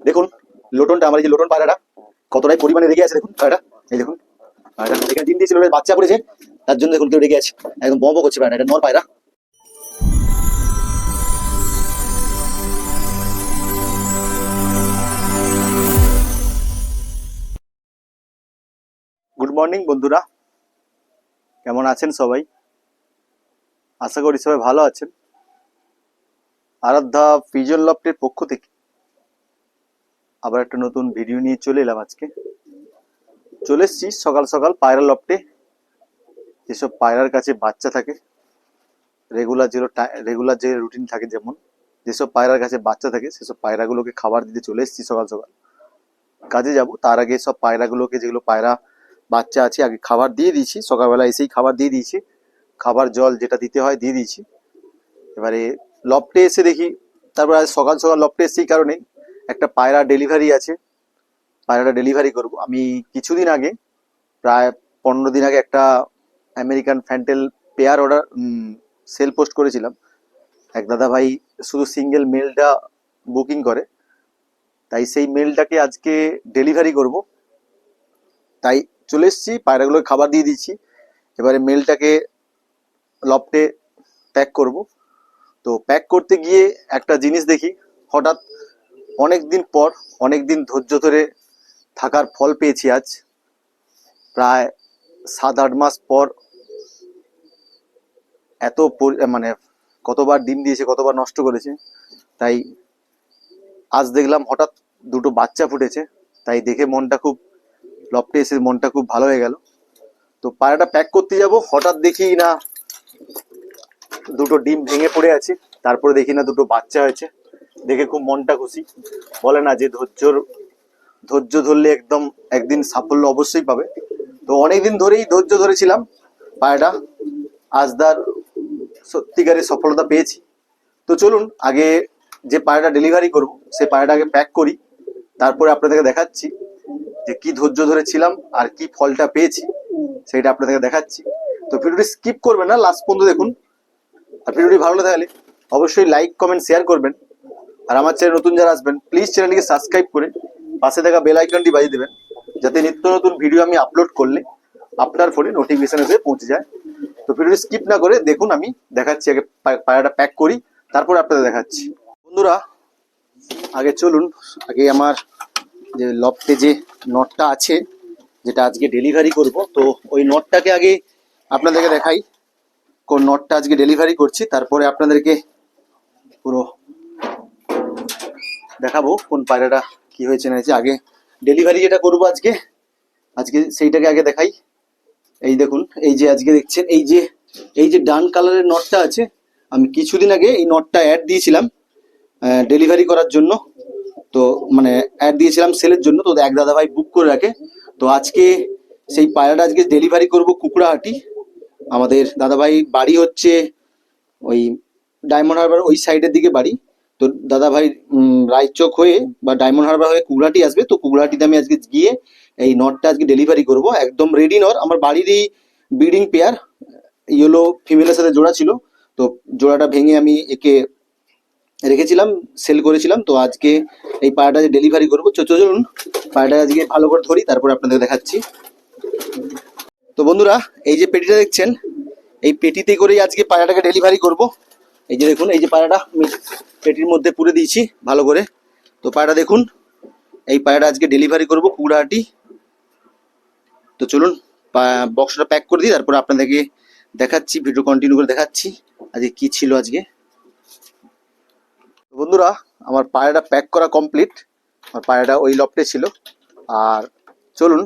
দেখুন লোটনটা, আমার এই যে লোটন পায়রাটা কতটাই পরিমাণে রেগে আছে। দেখুন পায়রাটা, এই দেখুন পায়রাটা এখানে ডিম দিয়েছিল, বাচ্চা পড়েছে, তার জন্য দেখুন কেউ রেগে আছে, একদম বম করছে পায়রাটা। এটা নর পায়রা। গুড মর্নিং বন্ধুরা, কেমন আছেন সবাই? আশা করি সবাই ভালো আছেন। আরাধ্যা পিজন লফটের পক্ষ থেকে আবার একটা নতুন ভিডিও নিয়ে চলে এলাম। আজকে চলে এসছি সকাল সকাল পায়রা লফটে। যেসব পায়রার কাছে বাচ্চা থাকে, রেগুলার যে রুটিন থাকে, যেমন যেসব পায়রার কাছে বাচ্চা থাকে সেসব পায়রাগুলোকে খাবার দিতে চলে এসেছি। সকাল সকাল কাজে যাব, তার আগে সব পায়রাগুলোকে, যেগুলো পায়রা বাচ্চা আছে, আগে খাবার দিয়ে দিয়েছি। সকালবেলা এসেই খাবার দিয়ে দিয়েছি, খাবার জল যেটা দিতে হয় দিয়ে দিয়েছি। এবারে লফটে এসে দেখি, তারপর আজ সকাল সকাল লফটে এসেছি কারণে একটা পায়রা ডেলিভারি আছে, পায়রাটা ডেলিভারি করব। আমি কিছুদিন আগে, প্রায় 15 দিন আগে, একটা American fantail pair order sale post করেছিলাম। এক দাদা ভাই শুধু সিঙ্গেল মেলটা বুকিং করে, তাই সেই মেলটাকে আজকে ডেলিভারি করব। তাই চলে এসেছি, পায়রাগুলোকে খাবার দিয়ে দিচ্ছি। এবারে মেলটাকে লফটে প্যাক করব। তো প্যাক করতে গিয়ে একটা জিনিস দেখি, হঠাৎ অনেক দিন পর, অনেক দিন ধৈর্য ধরে থাকার ফল পেয়েছি আজ। প্রায় 7-8 মাস পর এত মানে কতবার ডিম দিয়েছে, কতবার নষ্ট করেছে, তাই আজ দেখলাম হঠাৎ দুটো বাচ্চা ফুটেছে। তাই দেখে মনটা খুব, লফটে এসে মনটা খুব ভালো হয়ে গেল। তো পায়রাটা প্যাক করতে যাব, হঠাৎ দেখি না দুটো ডিম ভেঙে পড়ে আছে, তারপরে দেখি না দুটো বাচ্চা হয়েছে। দেখে খুব মনটা খুশি। বলে না যে ধৈর্য ধরলে একদম একদিন সাফল্য অবশ্যই পাবে। তো অনেকদিন ধরেই ধৈর্য ধরেছিলাম, পায়রাটা আজ তার সত্যিকারের সফলতা পেয়েছি। তো চলুন আগে যে পায়রাটা ডেলিভারি করব সেই পায়রাটাকে প্যাক করি, তারপরে আপনাদেরকে দেখাচ্ছি যে কি ধৈর্য ধরেছিলাম আর কি ফলটা পেয়েছি, সেটা আপনাদেরকে দেখাচ্ছি। তো ভিডিওটি স্কিপ করবেন না, লাস্ট পর্যন্ত দেখুন। আর ভিডিওটি ভালো লাগলে অবশ্যই লাইক কমেন্ট শেয়ার করবেন। আর আমার চ্যানেল নতুন যারা আসবেন, প্লিজ চ্যানেলটিকে সাবস্ক্রাইব করে পাশে থাকা বেল আইকনটি বাজিয়ে দেবেন, যাতে নিত্য নতুন ভিডিও আমি আপলোড করলে আপনার ফোনে নোটিফিকেশন এসে পৌঁছে যায়। তো ভিডিওটি স্কিপ না করে দেখুন, আমি দেখাচ্ছি। আগে পায়রাটা প্যাক করি, তারপরে আপনাদের দেখাচ্ছি। বন্ধুরা আগে চলুন, আগে আমার যে লফটে যে নটটা আছে, যেটা আজকে ডেলিভারি করব, তো ওই নটটাকে আগে আপনাদেরকে দেখাই। কোন নটটা আজকে ডেলিভারি করছি, তারপরে আপনাদেরকে পুরো দেখাবো কোন পায়রাটা কি হয়েছে না হয়েছে। আগে ডেলিভারি যেটা করব আজকে সেইটাকে আগে দেখাই। এই দেখুন, এই যে আজকে দেখছেন, এই যে ডান কালারের নটটা আছে, আমি কিছুদিন আগে এই নটটা অ্যাড দিয়েছিলাম ডেলিভারি করার জন্য। তো মানে অ্যাড দিয়েছিলাম সেলের জন্য, তো এক দাদা ভাই বুক করে রাখে। তো আজকে সেই পায়রাটা আজকে ডেলিভারি করব কুকুড়াহাটি। আমাদের দাদা ভাই বাড়ি হচ্ছে ওই ডায়মন্ড হারবার ওই সাইডের দিকে বাড়ি। তো দাদা ভাই রায়চক হয়ে বা ডায়মন্ড হারবার হয়ে কুকুড়াহাটি আসবে। তো কুকুড়াহাটিতে আমি আজকে গিয়ে এই নটটা আজকে ডেলিভারি করব। একদম রেডি নর, আমার বাড়িরই ব্রিডিং পেয়ার, ইয়েলো ফিমেলের সাথে জোড়া ছিল। তো জোড়াটা ভেঙে আমি একে রেখেছিলাম, সেল করেছিলাম। তো আজকে এই পায়রাটা যে ডেলিভারি করবো, চলুন পায়রাটা আজকে ভালো করে ধরি, তারপরে আপনাদের দেখাচ্ছি। তো বন্ধুরা এই যে পেটিটা দেখছেন, এই পেটিতে করেই আজকে পায়রাটাকে ডেলিভারি করব। এই যে দেখুন, এই যে পায়রাটা আমি পেটির মধ্যে পুরে দিয়েছি ভালো করে। তো পায়রাটা দেখুন, এই পায়রাটা আজকে ডেলিভারি করব কুকুড়াহাটি। তো চলুন বক্সটা প্যাক করে দিই, তারপরে আপনাদেরকে দেখাচ্ছি, ভিডিও কন্টিনিউ করে দেখাচ্ছি আজকে কি ছিল আজকে। বন্ধুরা আমার পায়রাটা প্যাক করা কমপ্লিট। আমার পায়রাটা ওই লফটে ছিল। আর চলুন,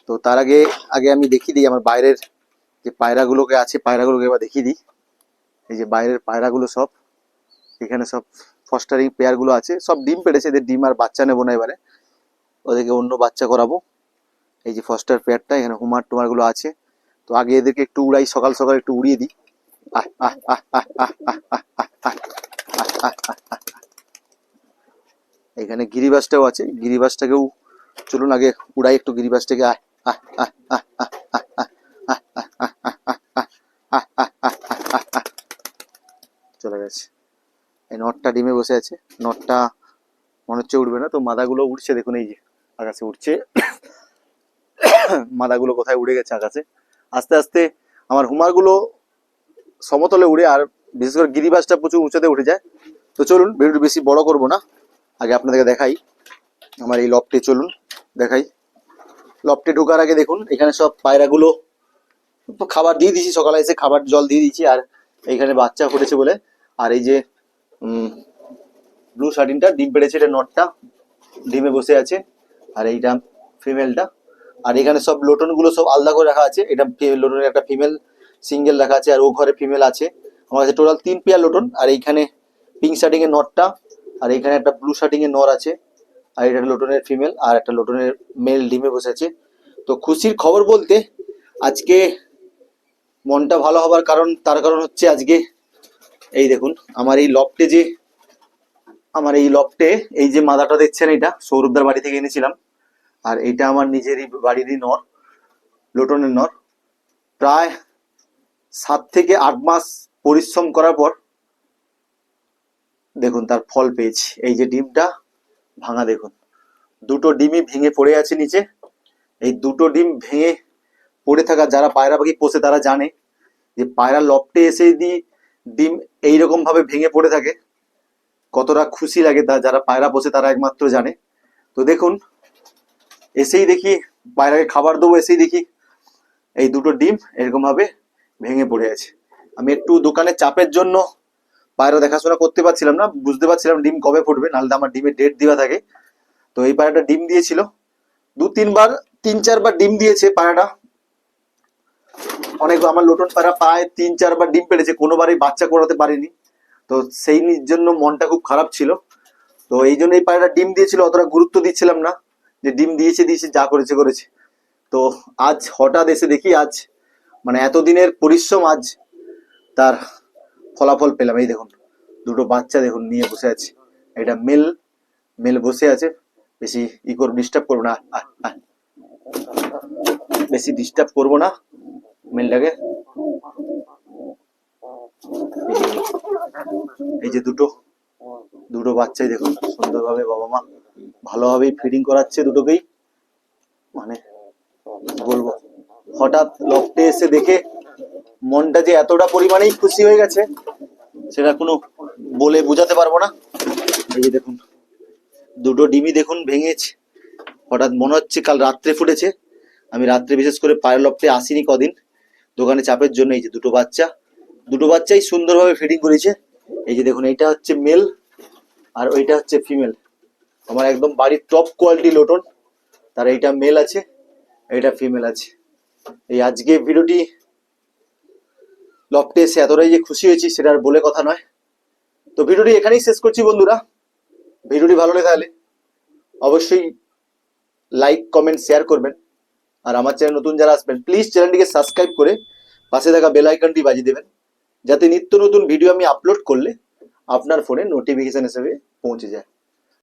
তো তার আগে আগে আমি দেখিয়ে দিই আমার বাইরের যে পায়রাগুলোকে আছে, পায়রাগুলোকে এবার দেখিয়ে দিই। এই যে বাইরের পায়রাগুলো সব, এখানে সব ফস্টারিং পেয়ারগুলো আছে, সব ডিম পেড়েছে। এদের ডিম আর বাচ্চা নেবো না, এবারে ওদেরকে অন্য বাচ্চা করাবো। এই যে ফস্টার পেয়ারটা, এখানে হুমার টুমারগুলো আছে। তো আগে এদেরকে একটু উড়াই, সকাল সকাল একটু উড়িয়ে দিই। এখানে গিরিবাসটাও আছে, গিরিবাসটাকেও চলুন আগে উড়াই একটু, গিরিবাসটাকে। চলে গেছে। এই নটটা ডিমে বসে আছে, নটটা মনে হচ্ছে উঠবে না, তো মাদাগুলো উঠছে দেখুন, এই যে আকাশে উঠছে। মাদাগুলো কোথায় উড়ে গেছে আকাশে। আস্তে আস্তে আমার হুমারগুলো সমতলে উড়ে, আর বিশেষ করে গিরিবাসটা প্রচুর উঁচাতে উঠে যায়। তো চলুন ভিডিওটি বেশি বড় করব না, আগে আপনাদেরকে দেখাই আমার এই লফটে। চলুন দেখাই। লফটে ঢোকার আগে দেখুন এখানে সব পায়রাগুলো খাবার দিয়ে দিয়েছি, সকালে এসে খাবার জল দিয়ে দিয়েছি। আর এইখানে বাচ্চা ফুটেছে বলে, আর এই যে ব্লু শার্টিনটা ডিম পেড়েছে, এটা নটটা ডিমে বসে আছে, আর এইটা ফিমেলটা। আর এখানে সব লোটন গুলো সব আলাদা করে রাখা আছে। এটা লোটনের একটা ফিমেল সিঙ্গেল রাখা আছে, আর ও ঘরে ফিমেল আছে। আমার কাছে টোটাল 3 পেয়ার লোটন। আর এইখানে পিঙ্ক শার্টিং এর নটটা, আর এইখানে একটা ব্লু শার্টিং এর নর আছে, আর এটা লোটনের ফিমেল, আর একটা লোটনের মেল ডিমে বসে আছে। তো খুশির খবর বলতে আজকে মনটা ভালো হবার কারণ, তার কারণ হচ্ছে আজকে এই দেখুন আমার এই লফটে এই যে মাদাটা দেখছেন, এটা সৌরভদার বাড়ি থেকে এনেছিলাম। আর এটা আমার নিজেরই বাড়িরই নর, লোটনের নর। প্রায় 7 থেকে 8 মাস পরিশ্রম করার পর দেখুন তার ফল পেয়েছি। এই যে ডিমটা ভাঙা দেখুন, দুটো ডিমই ভেঙে পড়ে আছে নিচে। এই দুটো ডিম ভেঙে পড়ে থাকা যারা পায়রা পাখি পোষে তারা জানে যে পায়রা লফটে এসে যদি ডিম এইরকম ভাবে ভেঙে পড়ে থাকে কতটা খুশি লাগে, তা যারা পায়রা পোষে তারা একমাত্র জানে। তো দেখুন এসেই দেখি পায়রাকে খাবার দেবো, এসেই দেখি এই দুটো ডিম এরকম ভাবে ভেঙে পড়ে আছে। আমি একটু দোকানে চাপের জন্য পায়রা দেখাশোনা করতে পারছিলাম না, বুঝতে পারছিলাম ডিম কবে ফুটবে, নাহলে আমার ডিমের ডেট দেওয়া থাকে। তো এই পায়রাটা ডিম দিয়েছিল 3-4 বার ডিম দিয়েছে পায়রাটা। অনেক আমার লোটন পায়রা প্রায় 3-4 বার ডিম পেড়েছে, কোনোবারই বাচ্চা করাতে পারিনি। তো সেই জন্য মনটা খুব খারাপ ছিল। তো এই জন্য এই পায়রাটা ডিম দিয়েছিল, অতটা গুরুত্ব দিচ্ছিলাম না, যে ডিম দিয়েছে যা করেছে করেছে। তো আজ হঠাৎ এসে দেখি, আজ মানে এতদিনের পরিশ্রম আজ তার ফলাফল পেলাম। এই দেখুন দুটো বাচ্চা দেখুন নিয়ে বসে আছে, এটা মেল বসে আছে। বেশি ডিস্টার্ব করবো না, বেশি ডিস্টার্ব করবো না মেলটাকে। এই যে দুটো বাচ্চাই দেখুন সুন্দরভাবে বাবা মা ভালোভাবেই ফিডিং করাচ্ছে দুটোকেই। মানে বলবো হঠাৎ লফটে এসে দেখে মনটা যে এতটা পরিমাণেই খুশি হয়ে গেছে সেটা কোনো বলে বোঝাতে পারবো না। এই যে দেখুন দুটো ডিমই দেখুন ভেঙেছে, হঠাৎ মনে হচ্ছে কাল রাত্রে ফুটেছে। আমি রাত্রে বিশেষ করে পায়রা লফটে আসিনি কদিন দোকানে চাপের জন্য। এই যে দুটো বাচ্চাই সুন্দরভাবে ফিডিং করেছে। এই যে দেখুন এইটা হচ্ছে মেল আর ওইটা হচ্ছে ফিমেল, আমার একদম বাড়ির টপ কোয়ালিটি লোটন। তার এইটা মেল আছে, এইটা ফিমেল আছে। এই আজকে ভিডিওটি লফটে এসে এতটাই যে খুশি হয়েছি সেটা আর বলে কথা নয়। তো ভিডিওটি এখানেই শেষ করছি বন্ধুরা। ভিডিওটি ভালো লেগে থাকলে অবশ্যই লাইক কমেন্ট শেয়ার করবেন। আর আমার চ্যানেল নতুন যারা আসবেন প্লিজ চ্যানেলটিকে সাবস্ক্রাইব করে পাশে থাকা বেল আইকনটি বাজিয়ে দেবেন, যাতে নিত্য নতুন ভিডিও আমি আপলোড করলে আপনার ফোনে নোটিফিকেশন হিসেবে পৌঁছে যায়।